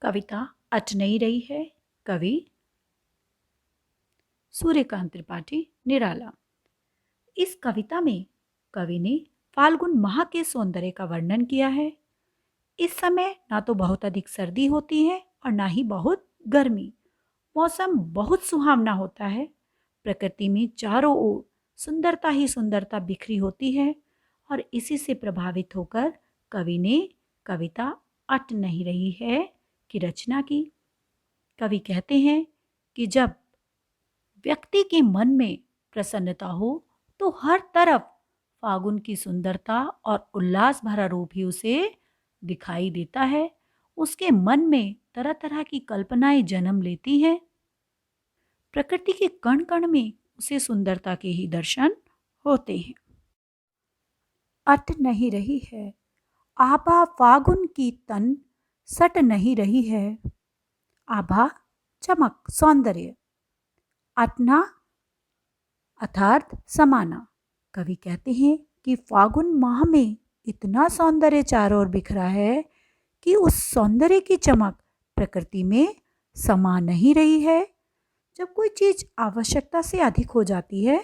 कविता अट नहीं रही है। कवि सूर्यकांत त्रिपाठी निराला। इस कविता में कवि ने फाल्गुन माह के सौंदर्य का वर्णन किया है। इस समय ना तो बहुत अधिक सर्दी होती है और ना ही बहुत गर्मी। मौसम बहुत सुहावना होता है। प्रकृति में चारों ओर सुंदरता ही सुंदरता बिखरी होती है और इसी से प्रभावित होकर कवि ने कविता अट नहीं रही है की रचना की। कवि कहते हैं कि जब व्यक्ति के मन में प्रसन्नता हो तो हर तरफ फागुन की सुंदरता और उल्लास भरा रूप ही उसे दिखाई देता है। उसके मन में तरह तरह की कल्पनाएं जन्म लेती हैं। प्रकृति के कण कण में उसे सुंदरता के ही दर्शन होते हैं। अट नहीं रही है आभा फागुन की तन, सट नहीं रही है। आभा चमक सौंदर्य, अटना अर्थात समाना। कवि कहते हैं कि फागुन माह में इतना सौंदर्य चारों ओर बिखरा है कि उस सौंदर्य की चमक प्रकृति में समा नहीं रही है। जब कोई चीज आवश्यकता से अधिक हो जाती है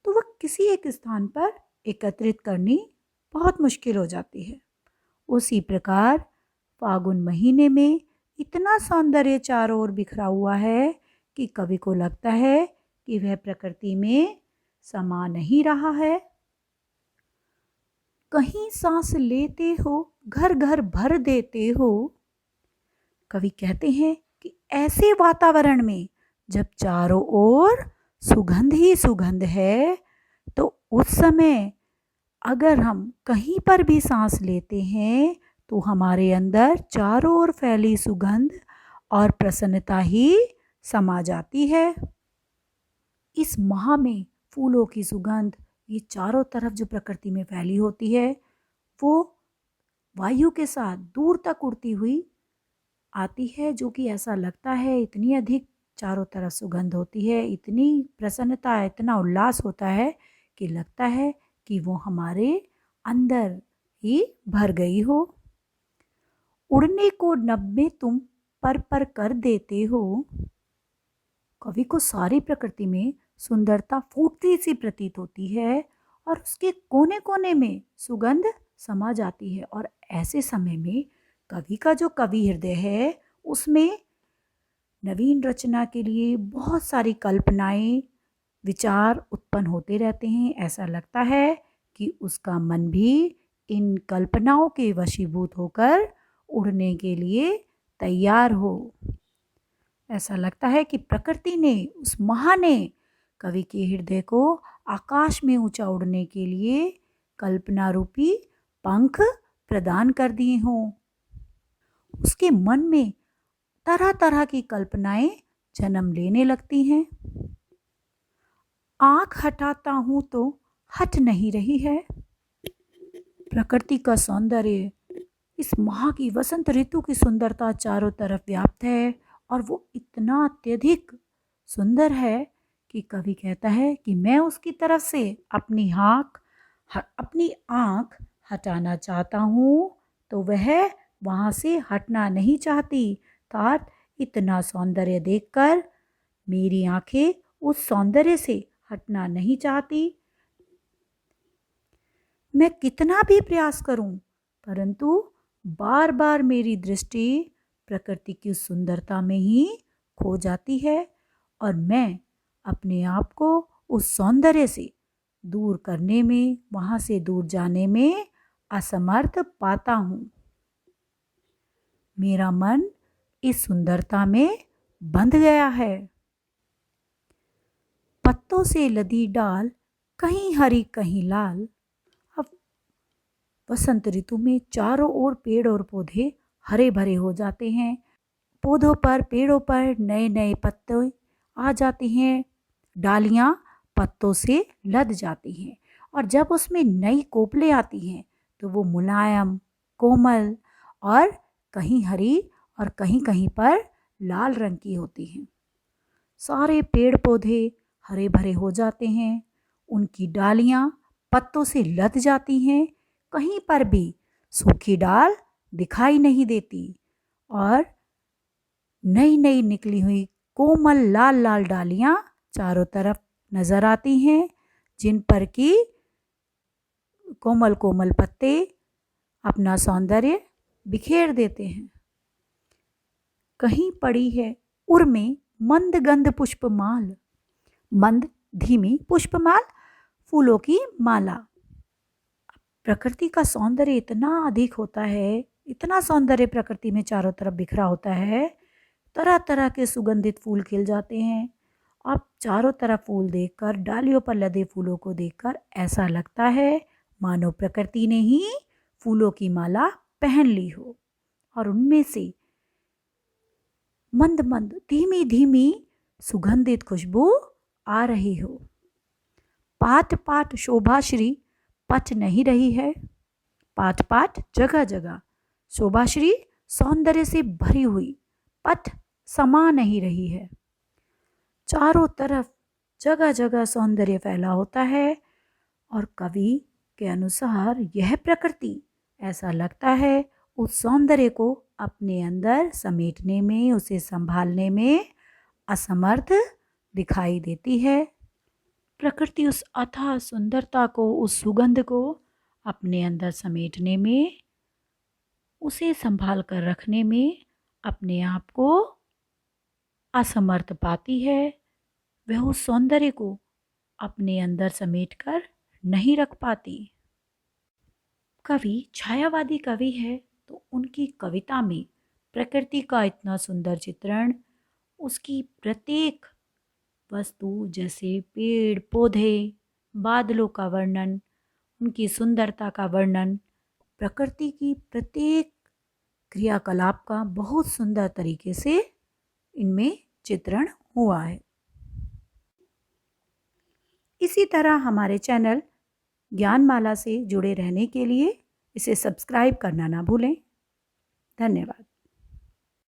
तो वह किसी एक स्थान पर एकत्रित करनी बहुत मुश्किल हो जाती है। उसी प्रकार फागुन महीने में इतना सौंदर्य चारों ओर बिखरा हुआ है कि कवि को लगता है कि वह प्रकृति में समा नहीं रहा है। कहीं सांस लेते हो घर घर भर देते हो। कवि कहते हैं कि ऐसे वातावरण में जब चारों ओर सुगंध ही सुगंध है तो उस समय अगर हम कहीं पर भी सांस लेते हैं तो हमारे अंदर चारों ओर फैली सुगंध और प्रसन्नता ही समा जाती है। इस माह में फूलों की सुगंध ये चारों तरफ जो प्रकृति में फैली होती है वो वायु के साथ दूर तक उड़ती हुई आती है, जो कि ऐसा लगता है इतनी अधिक चारों तरफ सुगंध होती है, इतनी प्रसन्नता, इतना उल्लास होता है कि लगता है कि वो हमारे अंदर ही भर गई हो। उड़ने को नभ में तुम पर कर देते हो। कवि को सारी प्रकृति में सुंदरता फूटती सी प्रतीत होती है और उसके कोने कोने में सुगंध समा जाती है। और ऐसे समय में कवि का जो कवि हृदय है उसमें नवीन रचना के लिए बहुत सारी कल्पनाएं, विचार उत्पन्न होते रहते हैं। ऐसा लगता है कि उसका मन भी इन कल्पनाओं के वशीभूत होकर उड़ने के लिए तैयार हो। ऐसा लगता है कि प्रकृति ने, उस माह ने कवि के हृदय को आकाश में ऊंचा उड़ने के लिए कल्पना रूपी पंख प्रदान कर दिए हों। उसके मन में तरह तरह की कल्पनाएं जन्म लेने लगती हैं। आंख हटाता हूं तो हट नहीं रही है। प्रकृति का सौंदर्य, इस माह की वसंत ऋतु की सुंदरता चारों तरफ व्याप्त है और वो इतना अत्यधिक सुंदर है कि कवि कहता है कि मैं उसकी तरफ से अपनी आंख हटाना चाहता हूँ तो वह वहाँ से हटना नहीं चाहती। अर्थात इतना सौंदर्य देखकर मेरी आंखें उस सौंदर्य से हटना नहीं चाहती। मैं कितना भी प्रयास करूं परंतु बार बार मेरी दृष्टि प्रकृति की सुंदरता में ही खो जाती है और मैं अपने आप को उस सौंदर्य से दूर करने में, वहाँ से दूर जाने में असमर्थ पाता हूँ। मेरा मन इस सुंदरता में बंध गया है। पत्तों से लदी डाल कहीं हरी कहीं लाल। अब वसंत ऋतु में चारों ओर पेड़ और पौधे हरे भरे हो जाते हैं। पौधों पर, पेड़ों पर नए नए पत्ते आ जाते हैं। डालियां पत्तों से लद जाती हैं और जब उसमें नई कोपलें आती हैं तो वो मुलायम, कोमल और कहीं हरी और कहीं कहीं पर लाल रंग की होती हैं। सारे पेड़ पौधे हरे भरे हो जाते हैं। उनकी डालियां पत्तों से लद जाती हैं। कहीं पर भी सूखी डाल दिखाई नहीं देती और नई नई निकली हुई कोमल लाल लाल डालियां चारों तरफ नजर आती हैं, जिन पर कि कोमल कोमल पत्ते अपना सौंदर्य बिखेर देते हैं। कहीं पड़ी है उर में मंद गंध पुष्पमाल, मंद धीमी पुष्पमाल, फूलों की माला। प्रकृति का सौंदर्य इतना अधिक होता है, इतना सौंदर्य प्रकृति में चारों तरफ बिखरा होता है, तरह तरह के सुगंधित फूल खिल जाते हैं। अब चारों तरफ फूल देखकर, डालियों पर लदे फूलों को देखकर ऐसा लगता है मानो प्रकृति ने ही फूलों की माला पहन ली हो और उनमें से मंद मंद धीमी धीमी सुगंधित खुशबू आ रही हो। पाट पाट शोभाश्री पट नहीं रही है, पाट पाट जगह जगह शोभाश्री सौंदर्य से भरी हुई पट समा नहीं रही है। चारों तरफ जगह जगह सौंदर्य फैला होता है और कवि के अनुसार यह प्रकृति ऐसा लगता है उस सौंदर्य को अपने अंदर समेटने में, उसे संभालने में असमर्थ दिखाई देती है। प्रकृति उस अथाह सुंदरता को, उस सुगंध को अपने अंदर समेटने में, उसे संभाल कर रखने में अपने आप को असमर्थ पाती है। वह उस सौंदर्य को अपने अंदर समेटकर नहीं रख पाती। कवि छायावादी कवि है तो उनकी कविता में प्रकृति का इतना सुंदर चित्रण, उसकी प्रत्येक वस्तु जैसे पेड़ पौधे, बादलों का वर्णन, उनकी सुंदरता का वर्णन, प्रकृति की प्रत्येक क्रियाकलाप का बहुत सुंदर तरीके से इनमें चित्रण हुआ है। इसी तरह हमारे चैनल ज्ञानमाला से जुड़े रहने के लिए इसे सब्सक्राइब करना ना भूलें। धन्यवाद।